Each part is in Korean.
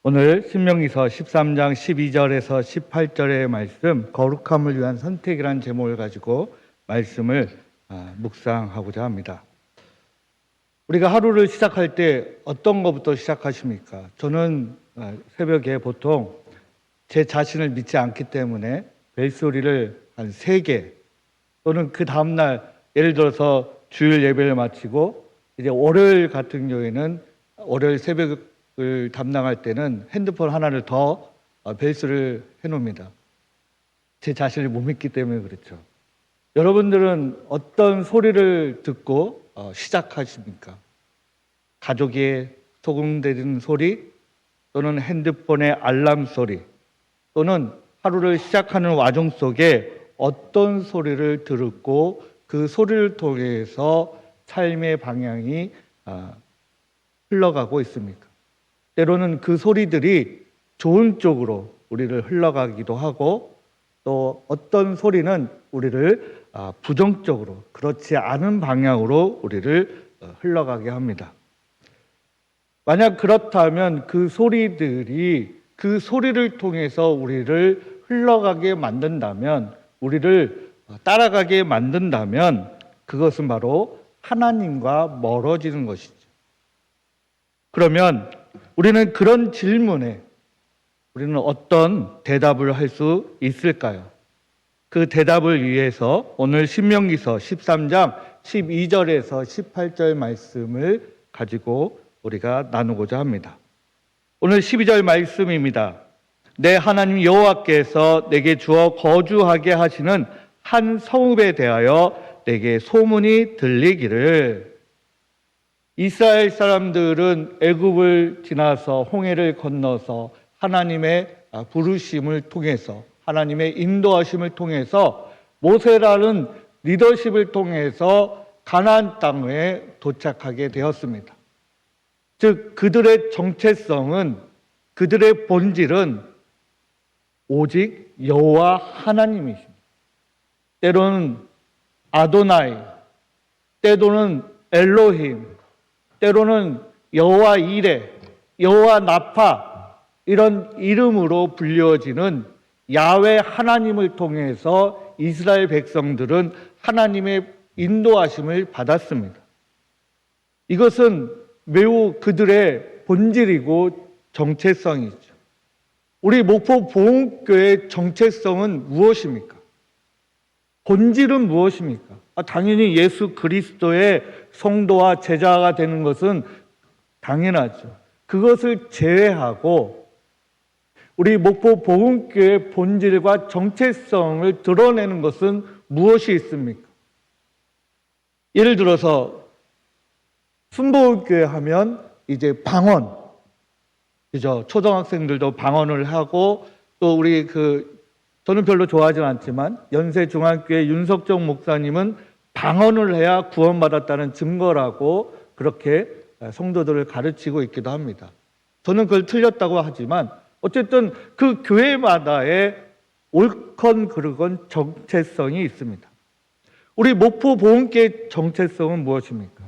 오늘 신명기서 13장 12절에서 18절의 말씀, 거룩함을 위한 선택이라는 제목을 가지고 말씀을 묵상하고자 합니다. 우리가 하루를 시작할 때 어떤 것부터 시작하십니까? 저는 새벽에 보통 제 자신을 믿지 않기 때문에 벨소리를 한 3개 또는 그 다음날 예를 들어서 주일 예배를 마치고 이제 월요일 같은 경우에는 월요일 새벽을 담당할 때는 핸드폰 하나를 더 벨소리를 해놓습니다. 제 자신을 못 믿기 때문에 그렇죠. 여러분들은 어떤 소리를 듣고 시작하십니까? 가족의 소금대는 소리, 또는 핸드폰의 알람 소리, 또는 하루를 시작하는 와중 속에 어떤 소리를 듣고 그 소리를 통해서 삶의 방향이 흘러가고 있습니까? 때로는 그 소리들이 좋은 쪽으로 우리를 흘러가기도 하고, 또 어떤 소리는 우리를 부정적으로, 그렇지 않은 방향으로 우리를 흘러가게 합니다. 만약 그렇다면 그 소리들이 그 소리를 통해서 우리를 흘러가게 만든다면, 우리를 따라가게 만든다면 그것은 바로 하나님과 멀어지는 것이죠. 그러면 우리는 그런 질문에 우리는 어떤 대답을 할 수 있을까요? 그 대답을 위해서 오늘 신명기서 13장 12절에서 18절 말씀을 가지고 우리가 나누고자 합니다. 오늘 12절 말씀입니다. 내 하나님 여호와께서 내게 주어 거주하게 하시는 한 성읍에 대하여 내게 소문이 들리기를, 이스라엘 사람들은 애굽을 지나서 홍해를 건너서 하나님의 부르심을 통해서, 하나님의 인도하심을 통해서, 모세라는 리더십을 통해서 가나안 땅에 도착하게 되었습니다. 즉 그들의 정체성은, 그들의 본질은 오직 여호와 하나님이십니다. 때로는 아도나이, 때로는 엘로힘, 때로는 여호와 이레, 여호와 나파, 이런 이름으로 불려지는 야훼 하나님을 통해서 이스라엘 백성들은 하나님의 인도하심을 받았습니다. 이것은 매우 그들의 본질이고 정체성이죠. 우리 목포 보훈교회의 정체성은 무엇입니까? 본질은 무엇입니까? 당연히 예수 그리스도의 성도와 제자가 되는 것은 당연하죠. 그것을 제외하고 우리 목포 보훈교회의 본질과 정체성을 드러내는 것은 무엇이 있습니까? 예를 들어서 순복음교회 하면 이제 방언, 그죠? 초등학생들도 방언을 하고, 또 우리 저는 별로 좋아하진 않지만 연세중앙교회 윤석정 목사님은 방언을 해야 구원받았다는 증거라고 그렇게 성도들을 가르치고 있기도 합니다. 저는 그걸 틀렸다고 하지만 어쨌든 그 교회마다의 옳건 그르건 정체성이 있습니다. 우리 목포 보훈교회 정체성은 무엇입니까?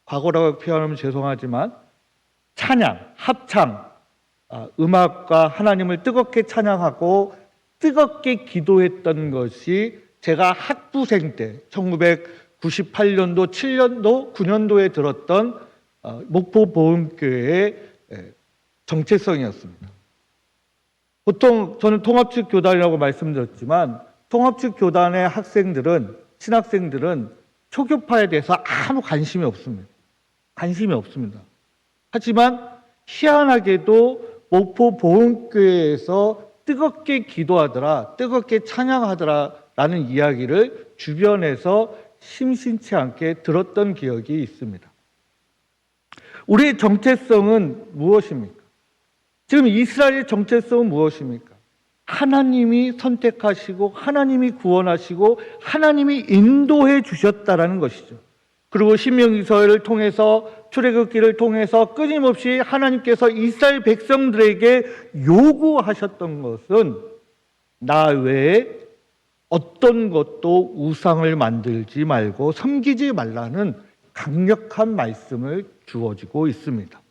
과거라고 표현하면 죄송하지만 찬양, 합창, 음악과 하나님을 뜨겁게 찬양하고 뜨겁게 기도했던 것이 제가 학부생 때 1998년도, 7년도, 9년도에 들었던 목포 보훈교회의 정체성이었습니다. 보통 저는 통합측 교단이라고 말씀드렸지만 통합측 교단의 학생들은, 신학생들은 초교파에 대해서 아무 관심이 없습니다. 하지만 희한하게도 목포 보훈교회에서 뜨겁게 기도하더라, 뜨겁게 찬양하더라 라는 이야기를 주변에서 심심치 않게 들었던 기억이 있습니다. 우리의 정체성은 무엇입니까? 지금 이스라엘의 정체성은 무엇입니까? 하나님이 선택하시고 하나님이 구원하시고 하나님이 인도해 주셨다라는 것이죠. 그리고 신명기서를 통해서, 출애굽기를 통해서 끊임없이 하나님께서 이스라엘 백성들에게 요구하셨던 것은 나 외에 어떤 것도 우상을 만들지 말고 섬기지 말라는 강력한 말씀을 주어지고 있습니다.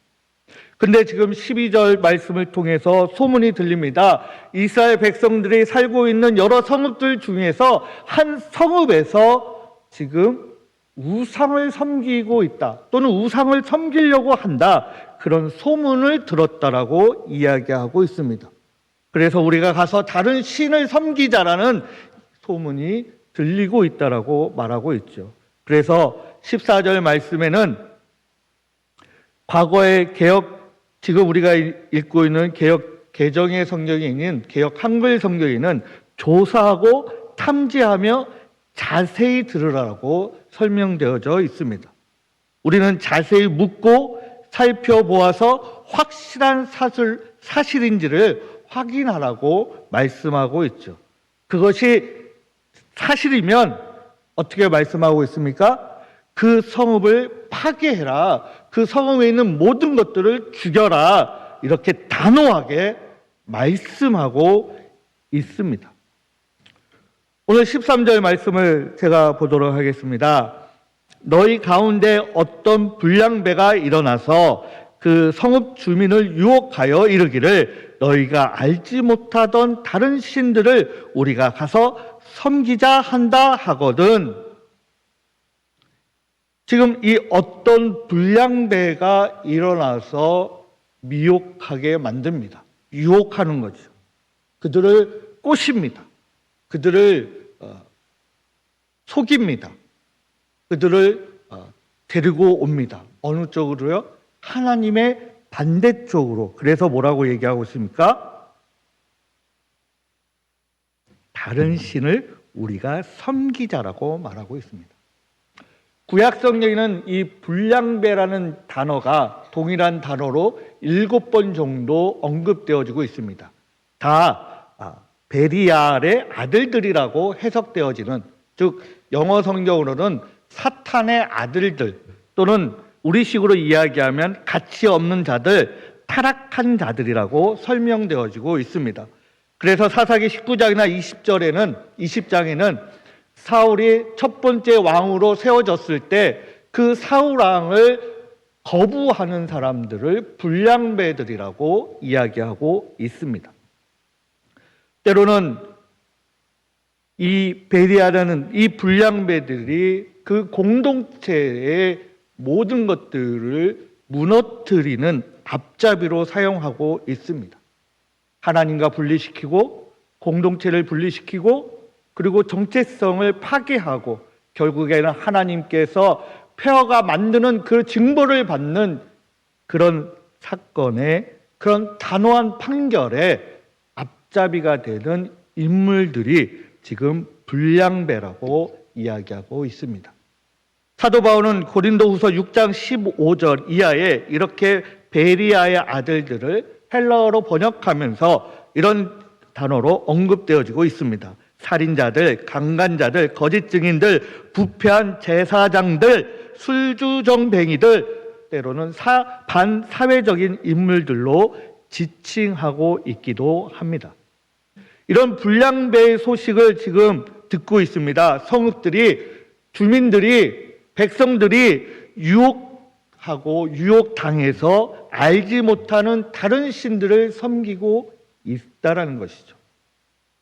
근데 지금 12절 말씀을 통해서 소문이 들립니다. 이스라엘 백성들이 살고 있는 여러 성읍들 중에서 한 성읍에서 지금 우상을 섬기고 있다, 또는 우상을 섬기려고 한다, 그런 소문을 들었다라고 이야기하고 있습니다. 그래서 우리가 가서 다른 신을 섬기자라는 소문이 들리고 있다라고 말하고 있죠. 그래서 14절 말씀에는 과거의 지금 우리가 읽고 있는 개역 개정의 성경에 있는 개역 한글 성경에는 조사하고 탐지하며 자세히 들으라고 설명되어져 있습니다. 우리는 자세히 묻고 살펴보아서 확실한 사실인지를 확인하라고 말씀하고 있죠. 그것이 사실이면 어떻게 말씀하고 있습니까? 그 성읍을 파괴해라, 그 성읍에 있는 모든 것들을 죽여라, 이렇게 단호하게 말씀하고 있습니다. 오늘 13절 말씀을 제가 보도록 하겠습니다. 너희 가운데 어떤 불량배가 일어나서 그 성읍 주민을 유혹하여 이르기를 너희가 알지 못하던 다른 신들을 우리가 가서 섬기자 한다 하거든. 지금 이 어떤 불량배가 일어나서 미혹하게 만듭니다. 유혹하는 거죠. 그들을 꼬십니다. 그들을 속입니다. 그들을 데리고 옵니다. 어느 쪽으로요? 하나님의 반대쪽으로. 그래서 뭐라고 얘기하고 있습니까? 다른 신을 우리가 섬기자라고 말하고 있습니다. 구약 성경에는 이 불량배라는 단어가 동일한 단어로 7번 정도 언급되어지고 있습니다. 다 베리알의 아들들이라고 해석되어지는, 즉 영어 성경으로는 사탄의 아들들, 또는 우리식으로 이야기하면 가치 없는 자들, 타락한 자들이라고 설명되어지고 있습니다. 그래서 사사기 19장이나 20장에는 사울이 첫 번째 왕으로 세워졌을 때 그 사울 왕을 거부하는 사람들을 불량배들이라고 이야기하고 있습니다. 때로는 이 베리아라는 이 불량배들이 그 공동체의 모든 것들을 무너뜨리는 앞잡이로 사용하고 있습니다. 하나님과 분리시키고 공동체를 분리시키고 그리고 정체성을 파괴하고 결국에는 하나님께서 폐허가 만드는 그 징벌을 받는 그런 사건의 그런 단호한 판결에 앞잡이가 되는 인물들이 지금 불량배라고 이야기하고 있습니다. 사도 바울은 고린도후서 6장 15절 이하에 이렇게 베리아의 아들들을 헬라어로 번역하면서 이런 단어로 언급되어지고 있습니다. 살인자들, 강간자들, 거짓 증인들, 부패한 제사장들, 술주정뱅이들, 때로는 반사회적인 인물들로 지칭하고 있기도 합니다. 이런 불량배의 소식을 지금 듣고 있습니다. 성읍들이, 주민들이, 백성들이 유혹하고 유혹당해서 알지 못하는 다른 신들을 섬기고 있다라는 것이죠.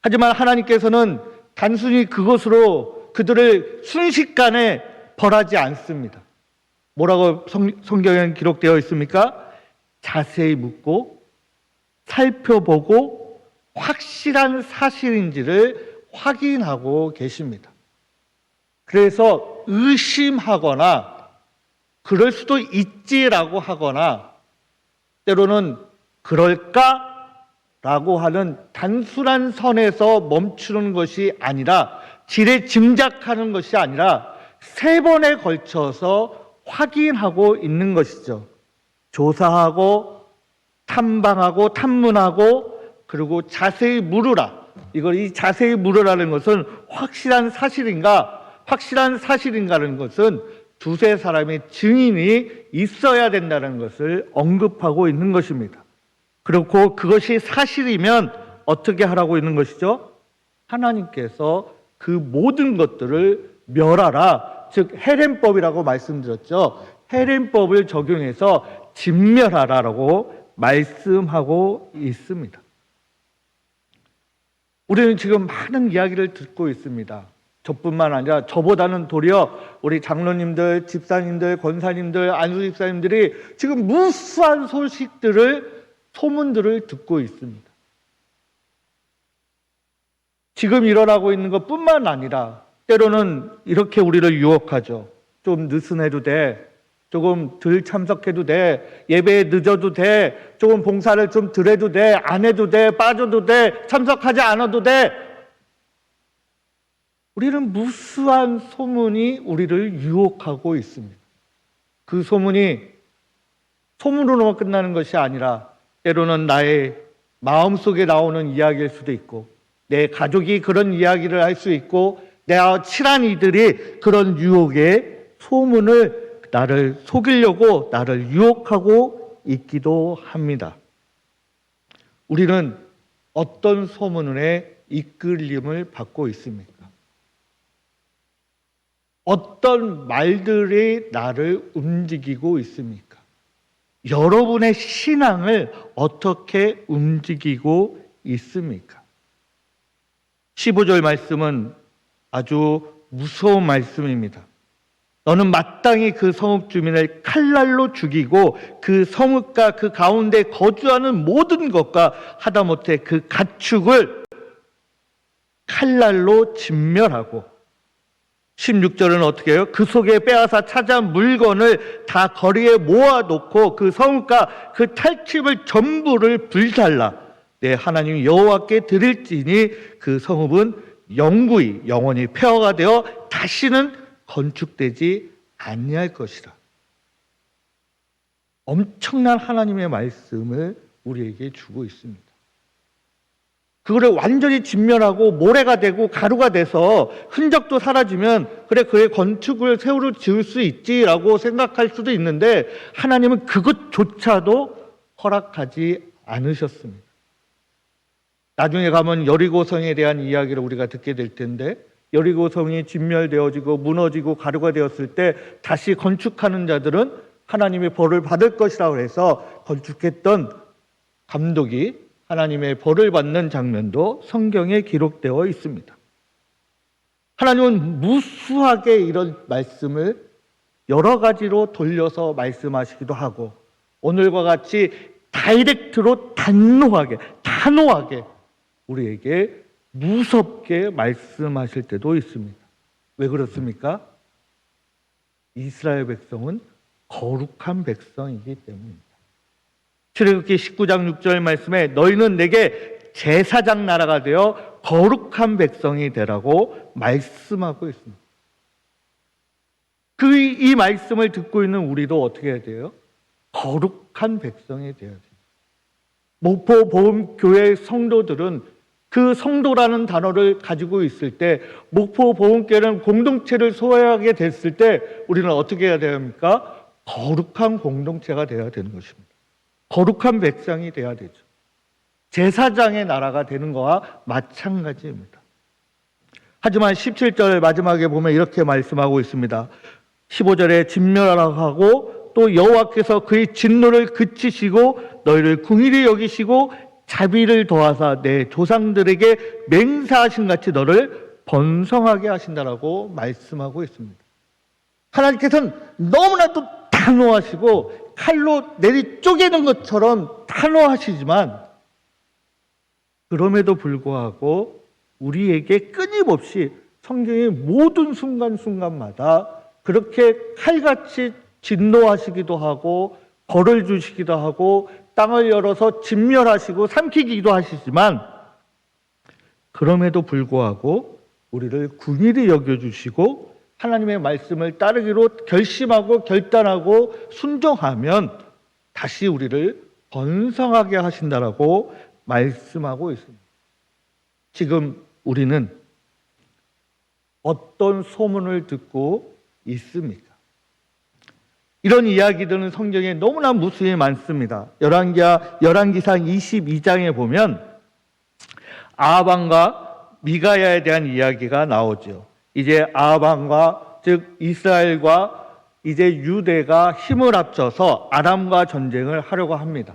하지만 하나님께서는 단순히 그것으로 그들을 순식간에 벌하지 않습니다. 뭐라고 성경에 기록되어 있습니까? 자세히 묻고 살펴보고 확실한 사실인지를 확인하고 계십니다. 그래서 의심하거나 그럴 수도 있지라고 하거나 때로는 그럴까라고 하는 단순한 선에서 멈추는 것이 아니라 지레 짐작하는 것이 아니라 3번에 걸쳐서 확인하고 있는 것이죠. 조사하고 탐방하고 탐문하고 그리고 자세히 물으라. 이 자세히 물으라는 것은 확실한 사실인가라는 것은 두세 사람의 증인이 있어야 된다는 것을 언급하고 있는 것입니다. 그렇고 그것이 사실이면 어떻게 하라고 있는 것이죠? 하나님께서 그 모든 것들을 멸하라. 즉 헤렘법이라고 말씀드렸죠. 헤렘법을 적용해서 진멸하라라고 말씀하고 있습니다. 우리는 지금 많은 이야기를 듣고 있습니다. 저뿐만 아니라 저보다는 도리어 우리 장로님들, 집사님들, 권사님들, 안수집사님들이 지금 무수한 소문들을 듣고 있습니다. 지금 일어나고 있는 것뿐만 아니라 때로는 이렇게 우리를 유혹하죠. 좀 느슨해도 돼. 조금 덜 참석해도 돼. 예배에 늦어도 돼. 조금 봉사를 좀 덜 해도 돼. 안 해도 돼. 빠져도 돼. 참석하지 않아도 돼. 우리는 무수한 소문이 우리를 유혹하고 있습니다. 그 소문이 소문으로만 끝나는 것이 아니라 때로는 나의 마음속에 나오는 이야기일 수도 있고, 내 가족이 그런 이야기를 할 수 있고, 내가 친한 이들이 그런 유혹의 소문을 나를 속이려고 나를 유혹하고 있기도 합니다. 우리는 어떤 소문에 이끌림을 받고 있습니까? 어떤 말들이 나를 움직이고 있습니까? 여러분의 신앙을 어떻게 움직이고 있습니까? 15절 말씀은 아주 무서운 말씀입니다. 너는 마땅히 그 성읍 주민을 칼날로 죽이고 그 성읍과 그 가운데 거주하는 모든 것과 하다못해 그 가축을 칼날로 진멸하고, 16절은 어떻게 해요? 그 속에 빼앗아 찾아온 물건을 다 거리에 모아놓고 그 성읍과 그 탈취물 전부를 불살라 내 하나님 여호와께 드릴지니 그 성읍은 영원히 폐허가 되어 다시는 건축되지 아니할 것이라. 엄청난 하나님의 말씀을 우리에게 주고 있습니다. 그거를 완전히 진멸하고 모래가 되고 가루가 돼서 흔적도 사라지면 그래 그의 건축을 새로 지을 수 있지라고 생각할 수도 있는데, 하나님은 그것조차도 허락하지 않으셨습니다. 나중에 가면 여리고성에 대한 이야기를 우리가 듣게 될 텐데, 여리고성이 진멸되어지고 무너지고 가루가 되었을 때 다시 건축하는 자들은 하나님의 벌을 받을 것이라고 해서 건축했던 감독이 하나님의 벌을 받는 장면도 성경에 기록되어 있습니다. 하나님은 무수하게 이런 말씀을 여러 가지로 돌려서 말씀하시기도 하고, 오늘과 같이 다이렉트로 단호하게 우리에게 무섭게 말씀하실 때도 있습니다. 왜 그렇습니까? 이스라엘 백성은 거룩한 백성이기 때문입니다. 출애굽기 19장 6절 말씀에 너희는 내게 제사장 나라가 되어 거룩한 백성이 되라고 말씀하고 있습니다. 이 말씀을 듣고 있는 우리도 어떻게 해야 돼요? 거룩한 백성이 되어야 돼요. 목포 보험교회 성도들은 그 성도라는 단어를 가지고 있을 때, 목포 보험교회는 공동체를 소유하게 됐을 때 우리는 어떻게 해야 됩니까? 거룩한 공동체가 되어야 되는 것입니다. 거룩한 백성이 되어야 되죠. 제사장의 나라가 되는 것과 마찬가지입니다. 하지만 17절 마지막에 보면 이렇게 말씀하고 있습니다. 15절에 진멸하라고 하고, 또 여호와께서 그의 진노를 그치시고 너희를 긍휼히 여기시고 자비를 더하사 내 조상들에게 맹세하신 같이 너를 번성하게 하신다라고 말씀하고 있습니다. 하나님께서는 너무나도 단호하시고 칼로 내리 쪼개는 것처럼 단호하시지만, 그럼에도 불구하고 우리에게 끊임없이 성경의 모든 순간순간마다 그렇게 칼같이 진노하시기도 하고 벌을 주시기도 하고 땅을 열어서 진멸하시고 삼키기도 하시지만, 그럼에도 불구하고 우리를 긍휼히 여겨주시고 하나님의 말씀을 따르기로 결심하고 결단하고 순종하면 다시 우리를 번성하게 하신다라고 말씀하고 있습니다. 지금 우리는 어떤 소문을 듣고 있습니까? 이런 이야기들은 성경에 너무나 무수히 많습니다. 열왕기상 22장에 보면 아합왕과 미가야에 대한 이야기가 나오죠. 이제 아합왕과 즉 이스라엘과 이제 유대가 힘을 합쳐서 아람과 전쟁을 하려고 합니다.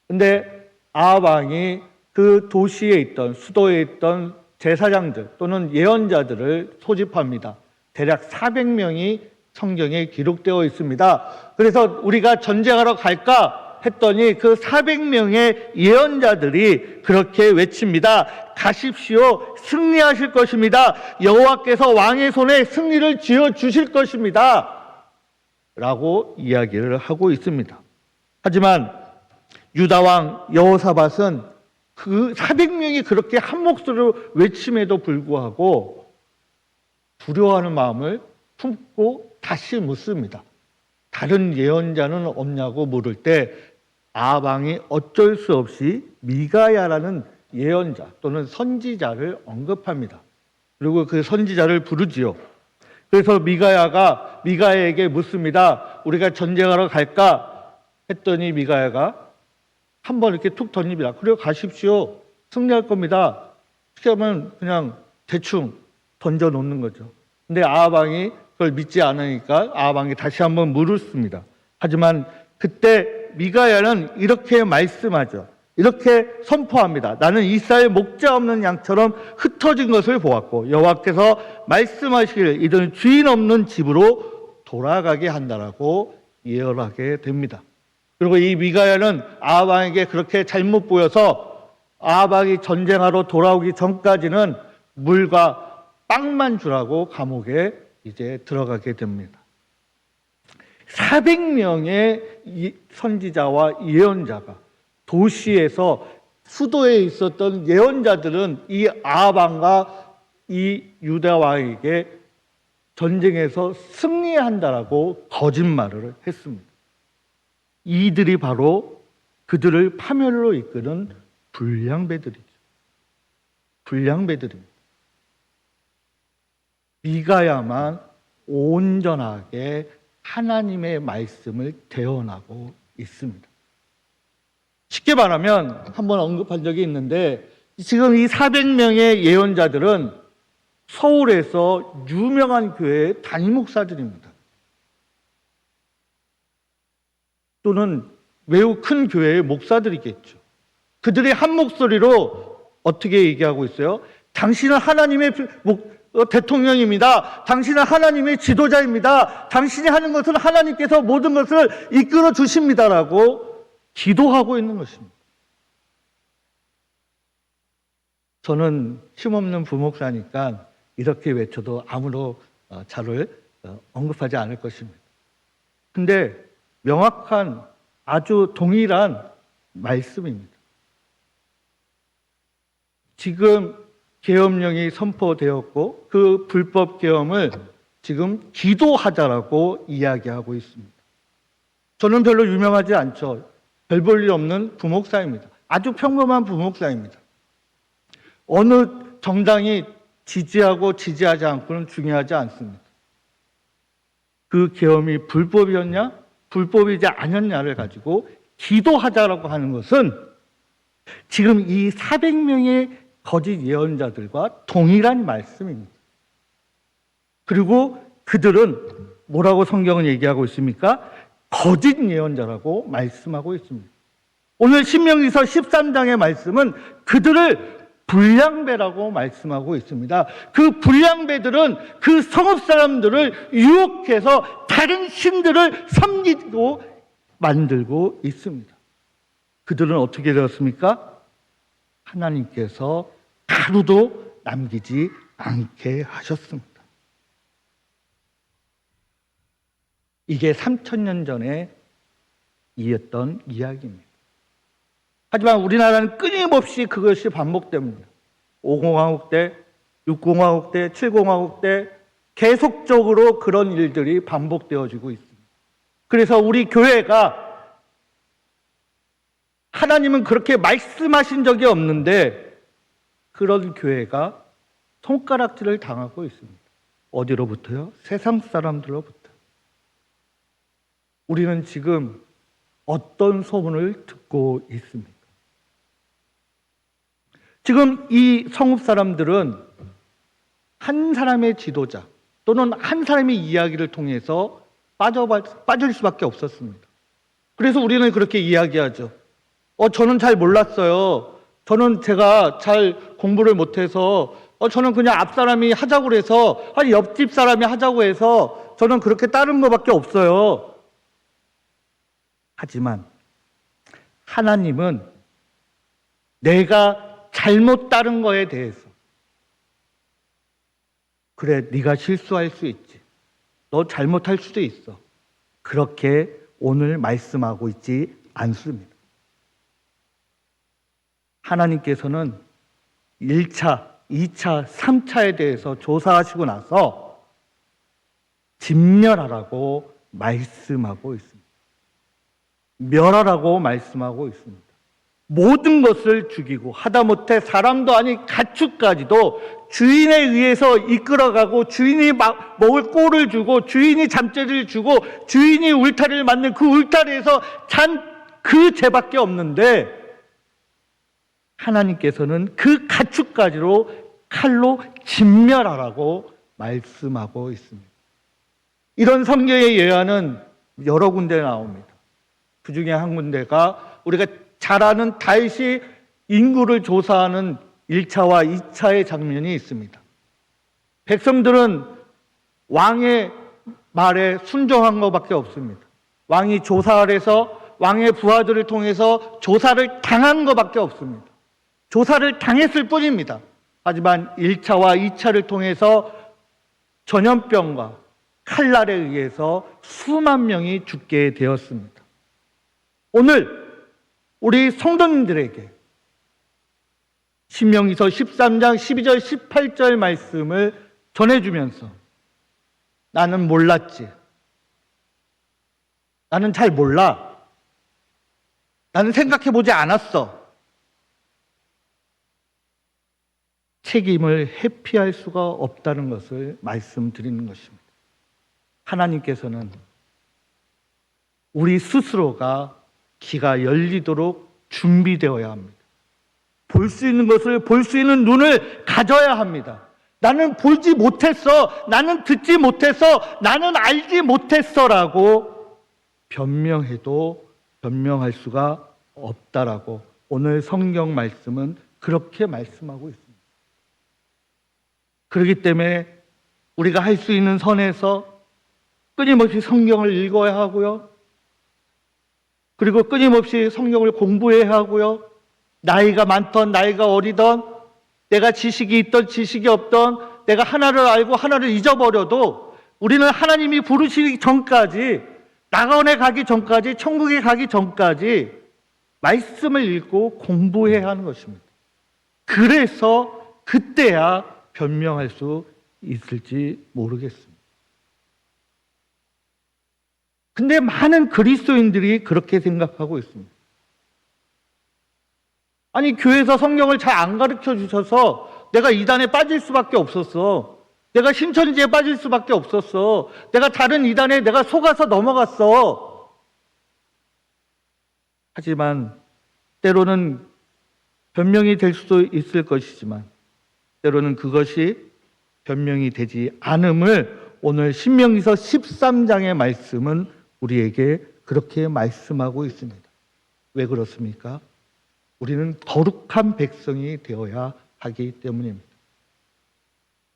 근데 아합 왕이 그 도시에 있던, 수도에 있던 제사장들 또는 예언자들을 소집합니다. 대략 400명이 성경에 기록되어 있습니다. 그래서 우리가 전쟁하러 갈까 했더니 그 400명의 예언자들이 그렇게 외칩니다. 가십시오. 승리하실 것입니다. 여호와께서 왕의 손에 승리를 지어 주실 것입니다. 라고 이야기를 하고 있습니다. 하지만 유다 왕 여호사밧은 그 400명이 그렇게 한 목소리로 외침에도 불구하고 두려워하는 마음을 품고 다시 묻습니다. 다른 예언자는 없냐고 물을 때 아합 왕이 어쩔 수 없이 미가야라는 예언자 또는 선지자를 언급합니다. 그리고 그 선지자를 부르지요. 그래서 미가야에게 묻습니다. 우리가 전쟁하러 갈까? 했더니 미가야가 한번 이렇게 툭 던집니다. 그래요, 가십시오. 승리할 겁니다. 어떻게 하면 그냥 대충 던져 놓는 거죠. 근데 아합 왕이 그걸 믿지 않으니까 아합 왕이 다시 한번 물었습니다. 하지만 그때 미가야는 이렇게 말씀하죠. 이렇게 선포합니다. 나는 이스라엘 목자 없는 양처럼 흩어진 것을 보았고 여호와께서 말씀하시기를 이들은 주인 없는 집으로 돌아가게 한다라고 예언하게 됩니다. 그리고 이 미가야는 아합 왕에게 그렇게 잘못 보여서 아합 왕이 전쟁하러 돌아오기 전까지는 물과 빵만 주라고 감옥에 이제 들어가게 됩니다. 400명의 선지자와 예언자가 도시에서 수도에 있었던 예언자들은 이 아합 왕과 이 유다 왕에게 전쟁에서 승리한다라고 거짓말을 했습니다. 이들이 바로 그들을 파멸로 이끄는 불량배들이죠. 불량배들입니다. 미가야만 온전하게 하나님의 말씀을 대언하고 있습니다. 쉽게 말하면 한번 언급한 적이 있는데 지금 이 400명의 예언자들은 서울에서 유명한 교회의 담임 목사들입니다. 또는 매우 큰 교회의 목사들이겠죠. 그들이 한 목소리로 어떻게 얘기하고 있어요? 당신은 하나님의 대통령입니다. 당신은 하나님의 지도자입니다. 당신이 하는 것은 하나님께서 모든 것을 이끌어 주십니다라고 기도하고 있는 것입니다. 저는 힘없는 부목사니까 이렇게 외쳐도 아무런 자를 언급하지 않을 것입니다. 근데 명확한 아주 동일한 말씀입니다. 지금 계엄령이 선포되었고 그 불법 계엄을 지금 기도하자라고 이야기하고 있습니다. 저는 별로 유명하지 않죠. 별 볼 일 없는 부목사입니다. 아주 평범한 부목사입니다. 어느 정당이 지지하고 지지하지 않고는 중요하지 않습니다. 그 계엄이 불법이었냐? 불법이지 않았냐를 가지고 기도하자라고 하는 것은 지금 이 400명의 거짓 예언자들과 동일한 말씀입니다. 그리고 그들은 뭐라고 성경은 얘기하고 있습니까? 거짓 예언자라고 말씀하고 있습니다. 오늘 신명기서 13장의 말씀은 그들을 불량배라고 말씀하고 있습니다. 그 불량배들은 그 성읍 사람들을 유혹해서 다른 신들을 섬기고 만들고 있습니다. 그들은 어떻게 되었습니까? 하나님께서 하루도 남기지 않게 하셨습니다. 이게 3000년 전에 이었던 이야기입니다. 하지만 우리나라는 끊임없이 그것이 반복됩니다. 5공화국 때, 6공화국 때, 7공화국 때 계속적으로 그런 일들이 반복되어지고 있습니다. 그래서 우리 교회가 하나님은 그렇게 말씀하신 적이 없는데 그런 교회가 손가락질을 당하고 있습니다. 어디로부터요? 세상 사람들로부터. 우리는 지금 어떤 소문을 듣고 있습니까? 지금 이 성읍 사람들은 한 사람의 지도자 또는 한 사람의 이야기를 통해서 빠질 수밖에 없었습니다. 그래서 우리는 그렇게 이야기하죠. 저는 잘 몰랐어요. 제가 잘 공부를 못해서 저는 그냥 앞 사람이 하자고 해서 아니 옆집 사람이 하자고 해서 저는 그렇게 따른 것밖에 없어요. 하지만 하나님은 내가 잘못 따른 거에 대해서 그래, 네가 실수할 수 있지. 너 잘못할 수도 있어. 그렇게 오늘 말씀하고 있지 않습니다. 하나님께서는 1차, 2차, 3차에 대해서 조사하시고 나서 진멸하라고 말씀하고 있습니다. 멸하라고 말씀하고 있습니다. 모든 것을 죽이고 하다못해 사람도 아닌 가축까지도 주인에 의해서 이끌어가고 주인이 먹을 꼴을 주고 주인이 잠자리를 주고 주인이 울타리를 만든 그 울타리에서 잔 그 죄밖에 없는데 하나님께서는 그 가축까지로 칼로 진멸하라고 말씀하고 있습니다. 이런 성경의 예화는 여러 군데 나옵니다. 그 중에 한 군데가 우리가 잘 아는 다윗이 인구를 조사하는 1차와 2차의 장면이 있습니다. 백성들은 왕의 말에 순종한 것밖에 없습니다. 왕이 조사를 해서 왕의 부하들을 통해서 조사를 당한 것밖에 없습니다. 조사를 당했을 뿐입니다. 하지만 1차와 2차를 통해서 전염병과 칼날에 의해서 수만 명이 죽게 되었습니다. 오늘 우리 성도님들에게 신명기서 13장 12절 18절 말씀을 전해주면서 나는 몰랐지. 나는 잘 몰라. 나는 생각해보지 않았어. 책임을 회피할 수가 없다는 것을 말씀드리는 것입니다. 하나님께서는 우리 스스로가 귀가 열리도록 준비되어야 합니다. 볼 수 있는 것을 볼 수 있는 눈을 가져야 합니다. 나는 보지 못했어. 나는 듣지 못했어. 나는 알지 못했어라고 변명해도 변명할 수가 없다라고 오늘 성경 말씀은 그렇게 말씀하고 있습니다. 그렇기 때문에 우리가 할 수 있는 선에서 끊임없이 성경을 읽어야 하고요. 그리고 끊임없이 성경을 공부해야 하고요. 나이가 많던 나이가 어리던 내가 지식이 있던 지식이 없던 내가 하나를 알고 하나를 잊어버려도 우리는 하나님이 부르시기 전까지 낙원에 가기 전까지 천국에 가기 전까지 말씀을 읽고 공부해야 하는 것입니다. 그래서 그때야 변명할 수 있을지 모르겠습니다. 근데 많은 그리스도인들이 그렇게 생각하고 있습니다. 아니, 교회에서 성경을 잘 안 가르쳐 주셔서 내가 이단에 빠질 수밖에 없었어. 내가 신천지에 빠질 수밖에 없었어. 내가 다른 이단에 내가 속아서 넘어갔어. 하지만 때로는 변명이 될 수도 있을 것이지만 때로는 그것이 변명이 되지 않음을 오늘 신명기서 13장의 말씀은 우리에게 그렇게 말씀하고 있습니다. 왜 그렇습니까? 우리는 거룩한 백성이 되어야 하기 때문입니다.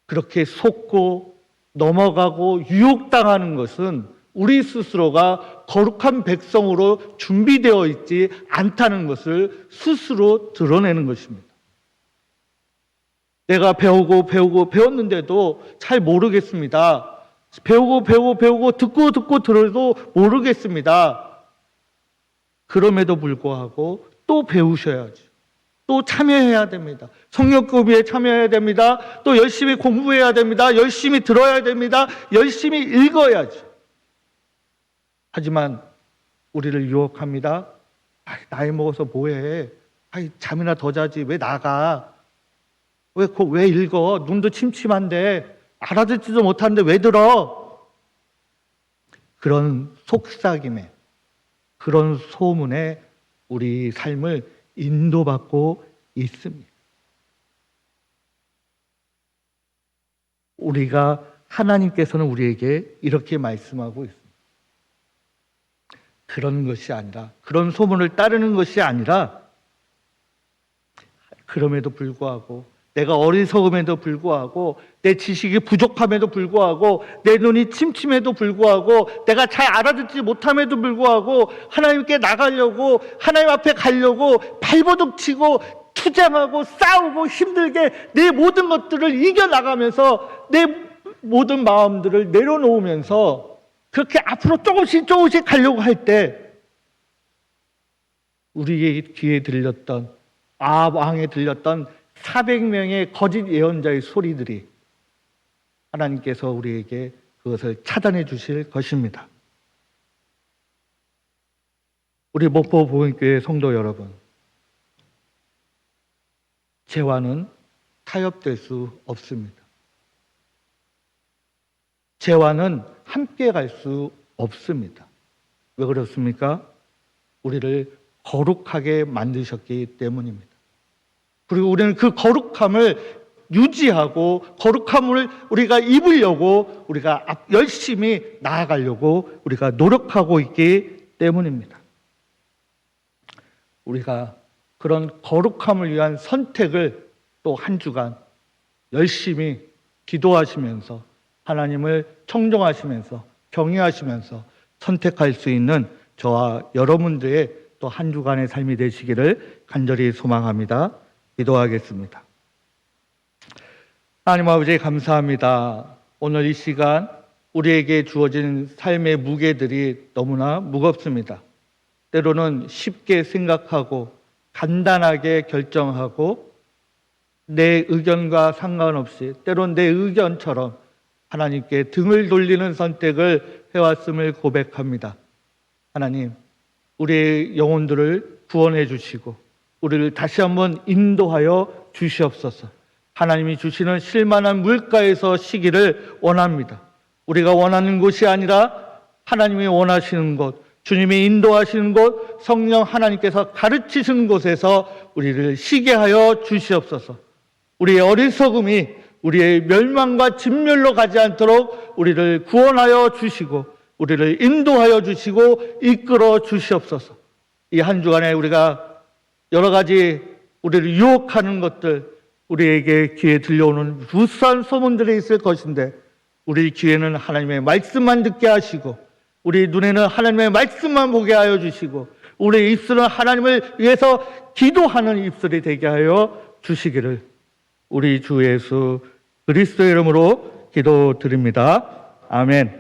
그렇게 속고 넘어가고 유혹당하는 것은 우리 스스로가 거룩한 백성으로 준비되어 있지 않다는 것을 스스로 드러내는 것입니다. 내가 배웠는데도 잘 모르겠습니다. 배우고 듣고 들어도 모르겠습니다. 그럼에도 불구하고 또 배우셔야죠. 또 참여해야 됩니다. 성경 공부에 참여해야 됩니다. 또 열심히 공부해야 됩니다. 열심히 들어야 됩니다. 열심히 읽어야죠. 하지만 우리를 유혹합니다. 나이 먹어서 뭐해? 잠이나 더 자지. 왜 나가? 왜 읽어? 눈도 침침한데 알아듣지도 못하는데 왜 들어? 그런 속삭임에 그런 소문에 우리 삶을 인도받고 있습니다. 하나님께서는 우리에게 이렇게 말씀하고 있습니다. 그런 것이 아니라, 그런 소문을 따르는 것이 아니라, 그럼에도 불구하고, 내가 어리석음에도 불구하고, 내 지식이 부족함에도 불구하고, 내 눈이 침침해도 불구하고, 내가 잘 알아듣지 못함에도 불구하고, 하나님께 나가려고, 하나님 앞에 가려고 발버둥 치고 투쟁하고 싸우고 힘들게 내 모든 것들을 이겨나가면서 내 모든 마음들을 내려놓으면서 그렇게 앞으로 조금씩 가려고 할 때 우리의 귀에 들렸던, 왕에 들렸던 400명의 거짓 예언자의 소리들이 하나님께서 우리에게 그것을 차단해 주실 것입니다. 우리 목포 복음교회 성도 여러분, 죄와는 타협될 수 없습니다. 죄와는 함께 갈 수 없습니다. 왜 그렇습니까? 우리를 거룩하게 만드셨기 때문입니다. 그리고 우리는 그 거룩함을 유지하고 거룩함을 우리가 입으려고 우리가 열심히 나아가려고 우리가 노력하고 있기 때문입니다. 우리가 그런 거룩함을 위한 선택을 또 한 주간 열심히 기도하시면서 하나님을 청정하시면서 경외하시면서 선택할 수 있는 저와 여러분들의 또 한 주간의 삶이 되시기를 간절히 소망합니다. 기도하겠습니다. 하나님 아버지 감사합니다. 오늘 이 시간 우리에게 주어진 삶의 무게들이 너무나 무겁습니다. 때로는 쉽게 생각하고 간단하게 결정하고 내 의견과 상관없이 때론 내 의견처럼 하나님께 등을 돌리는 선택을 해왔음을 고백합니다. 하나님, 우리의 영혼들을 구원해 주시고 우리를 다시 한번 인도하여 주시옵소서. 하나님이 주시는 실만한 물가에서 쉬기를 원합니다. 우리가 원하는 곳이 아니라 하나님이 원하시는 곳, 주님이 인도하시는 곳, 성령 하나님께서 가르치시는 곳에서 우리를 쉬게 하여 주시옵소서. 우리의 어리석음이 우리의 멸망과 진멸로 가지 않도록 우리를 구원하여 주시고 우리를 인도하여 주시고 이끌어 주시옵소서. 이 한 주간에 우리가 여러 가지 우리를 유혹하는 것들, 우리에게 귀에 들려오는 무수한 소문들이 있을 것인데 우리 귀에는 하나님의 말씀만 듣게 하시고 우리 눈에는 하나님의 말씀만 보게 하여 주시고 우리 입술은 하나님을 위해서 기도하는 입술이 되게 하여 주시기를 우리 주 예수 그리스도의 이름으로 기도드립니다. 아멘.